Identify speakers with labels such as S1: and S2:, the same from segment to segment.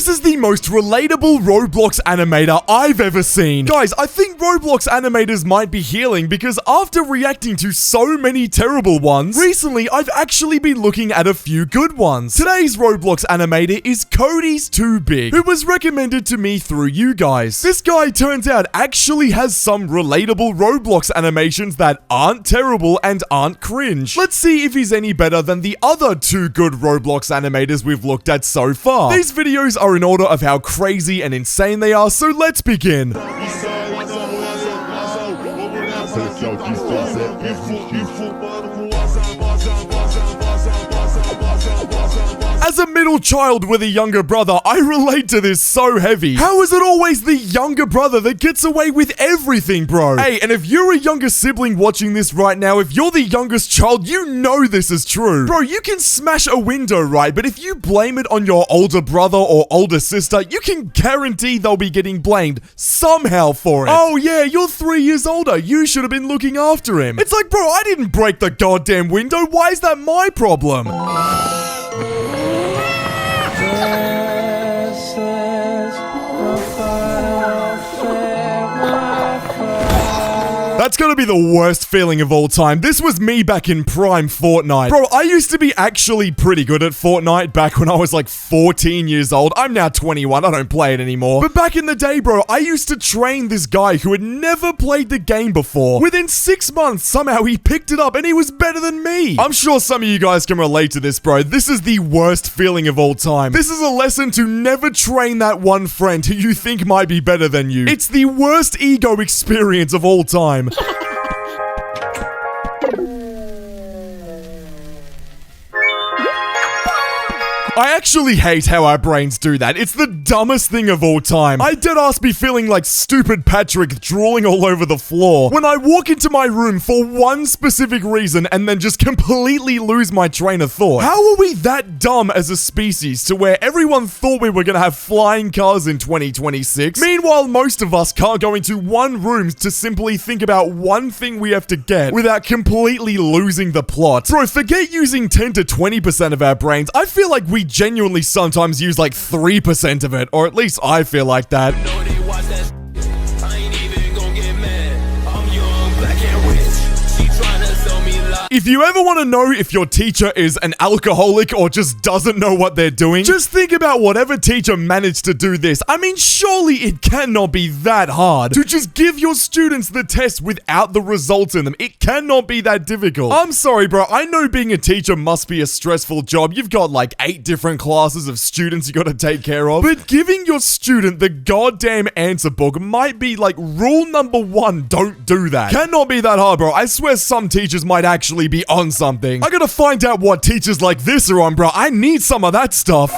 S1: This is the most relatable Roblox animator I've ever seen. Guys, I think Roblox animators might be healing because after reacting to so many terrible ones, recently I've actually been looking at a few good ones. Today's Roblox animator is Cody's Too Big, who was recommended to me through you guys. This guy turns out actually has some relatable Roblox animations that aren't terrible and aren't cringe. Let's see if he's any better than the other two good Roblox animators we've looked at so far. These videos are in order of how crazy and insane they are, so let's begin. As a middle child with a younger brother, I relate to this so heavy. How is it always the younger brother that gets away with everything, bro? Hey, and if you're a younger sibling watching this right now, if you're the youngest child, you know this is true. Bro, you can smash a window, right? But if you blame it on your older brother or older sister, you can guarantee they'll be getting blamed somehow for it. Oh yeah, you're 3 years older. You should have been looking after him. It's like, bro, I didn't break the goddamn window. Why is that my problem? That's gonna be the worst feeling of all time. This was me back in prime Fortnite. Bro, I used to be actually pretty good at Fortnite back when I was like 14 years old. I'm now 21, I don't play it anymore. But back in the day, bro, I used to train this guy who had never played the game before. Within 6 months, somehow he picked it up and he was better than me. I'm sure some of you guys can relate to this, bro. This is the worst feeling of all time. This is a lesson to never train that one friend who you think might be better than you. It's the worst ego experience of all time. I actually hate how our brains do that. It's the dumbest thing of all time. I deadass be feeling like stupid Patrick drooling all over the floor when I walk into my room for one specific reason and then just completely lose my train of thought. How are we that dumb as a species to where everyone thought we were gonna have flying cars in 2026? Meanwhile, most of us can't go into one room to simply think about one thing we have to get without completely losing the plot. Bro, forget using 10 to 20% of our brains. I feel like we genuinely sometimes use like 3% of it, or at least I feel like that. If you ever want to know if your teacher is an alcoholic or just doesn't know what they're doing, just think about whatever teacher managed to do this. I mean, surely it cannot be that hard to just give your students the test without the results in them. It cannot be that difficult. I'm sorry, bro. I know being a teacher must be a stressful job. You've got like 8 different classes of students you got to take care of. But giving your student the goddamn answer book might be like rule number 1. Don't do that. Cannot be that hard, bro. I swear some teachers might actually be on something. I gotta find out what teachers like this are on, bro. I need some of that stuff.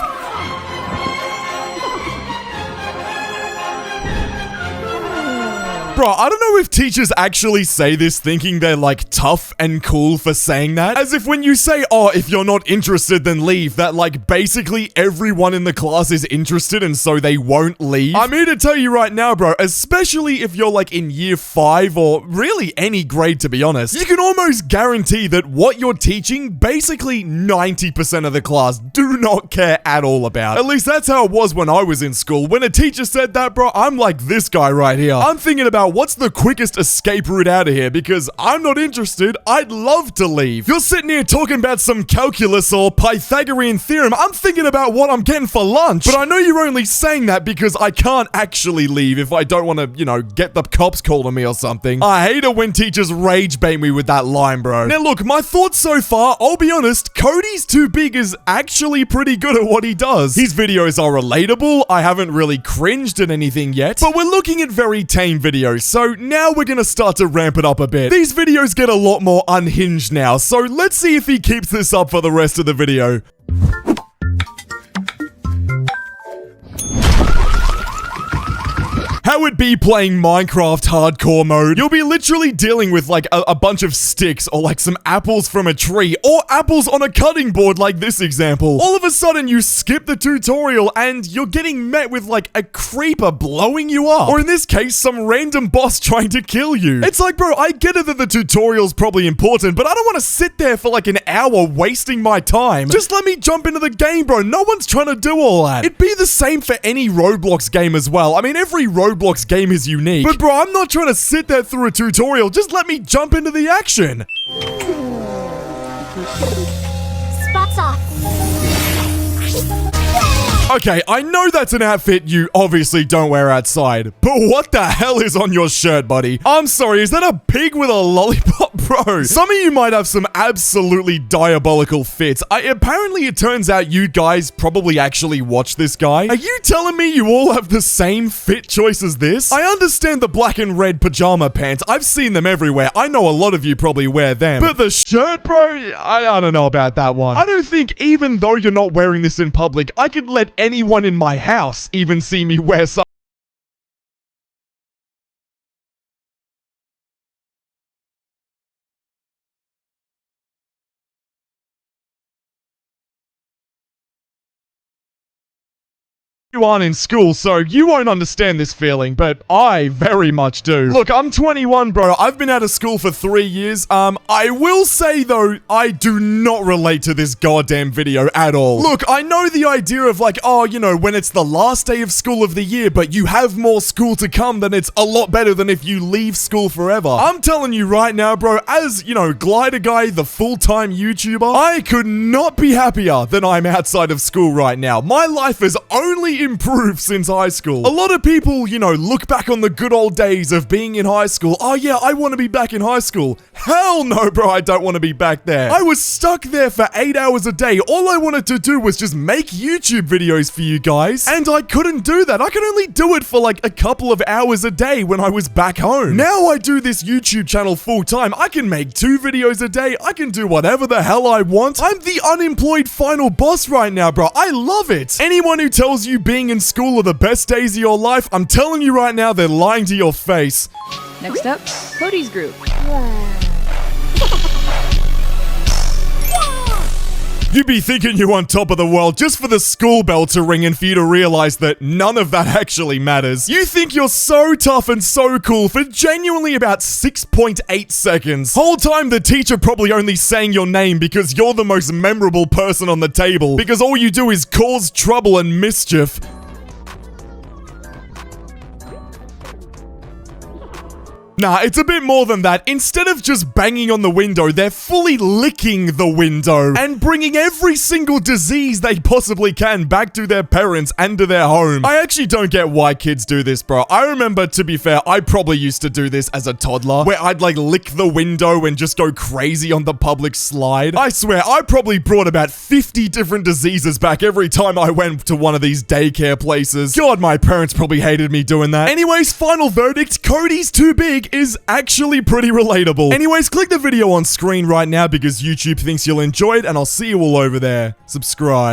S1: Bro, I don't know if teachers actually say this thinking they're like tough and cool for saying that. As if when you say, oh, if you're not interested, then leave, that like basically everyone in the class is interested and so they won't leave. I'm here to tell you right now, bro, especially if you're like in year 5 or really any grade, to be honest, you can almost guarantee that what you're teaching, basically 90% of the class do not care at all about. At least that's how it was when I was in school. When a teacher said that, bro, I'm like this guy right here. I'm thinking about what's the quickest escape route out of here because I'm not interested. I'd love to leave. You're sitting here talking about some calculus or Pythagorean theorem. I'm thinking about what I'm getting for lunch. But I know you're only saying that because I can't actually leave if I don't want to, you know, get the cops called on me or something. I hate it when teachers rage bait me with that line, bro. Now look, my thoughts so far, I'll be honest, Cody's Too Big is actually pretty good at what he does. His videos are relatable. I haven't really cringed at anything yet, but we're looking at very tame videos. So now we're gonna start to ramp it up a bit. These videos get a lot more unhinged now, so let's see if he keeps this up for the rest of the video. How would be playing Minecraft hardcore mode. You'll be literally dealing with like a bunch of sticks or like some apples from a tree or apples on a cutting board like this example. All of a sudden you skip the tutorial and you're getting met with like a creeper blowing you up. Or in this case, some random boss trying to kill you. It's like, bro, I get it that the tutorial's probably important, but I don't want to sit there for like an hour wasting my time. Just let me jump into the game, bro. No one's trying to do all that. It'd be the same for any Roblox game as well. I mean, every Roblox game is unique. But bro, I'm not trying to sit there through a tutorial. Just let me jump into the action.
S2: Spots off.
S1: Okay, I know that's an outfit you obviously don't wear outside, but what the hell is on your shirt, buddy? I'm sorry, is that a pig with a lollipop, bro? Some of you might have some absolutely diabolical fits. Apparently, it turns out you guys probably actually watch this guy. Are you telling me you all have the same fit choice as this? I understand the black and red pajama pants. I've seen them everywhere. I know a lot of you probably wear them. But the shirt, bro? I don't know about that one. I don't think even though you're not wearing this in public, I could let anyone in my house even see me wear something. You aren't in school, so you won't understand this feeling, but I very much do. Look, I'm 21, bro. I've been out of school for 3 years. I will say, though, I do not relate to this goddamn video at all. Look, I know the idea of like, oh, you know, when it's the last day of school of the year, but you have more school to come, then it's a lot better than if you leave school forever. I'm telling you right now, bro, as, you know, Glider Guy, the full-time YouTuber, I could not be happier than I'm outside of school right now. My life has only improved since high school. A lot of people, you know, look back on the good old days of being in high school. Oh yeah, I want to be back in high school. Hell no, bro, I don't want to be back there. I was stuck there for 8 hours a day. All I wanted to do was just make YouTube videos for you guys, and I couldn't do that. I could only do it for like a couple of hours a day when I was back home. Now I do this YouTube channel full time. I can make 2 videos a day. I can do whatever the hell I want. I'm the unemployed final boss right now, bro. I love it. Anyone who tells you being in school are the best days of your life, I'm telling you right now, they're lying to your face.
S3: Next up, Cody's group.
S1: You'd be thinking you're on top of the world just for the school bell to ring and for you to realize that none of that actually matters. You think you're so tough and so cool for genuinely about 6.8 seconds. Whole time the teacher probably only saying your name because you're the most memorable person on the table, because all you do is cause trouble and mischief. Nah, it's a bit more than that. Instead of just banging on the window, they're fully licking the window and bringing every single disease they possibly can back to their parents and to their home. I actually don't get why kids do this, bro. I remember, to be fair, I probably used to do this as a toddler, where I'd like lick the window and just go crazy on the public slide. I swear, I probably brought about 50 different diseases back every time I went to one of these daycare places. God, my parents probably hated me doing that. Anyways, final verdict, Cody's too big is actually pretty relatable. Anyways, click the video on screen right now because YouTube thinks you'll enjoy it, and I'll see you all over there. Subscribe.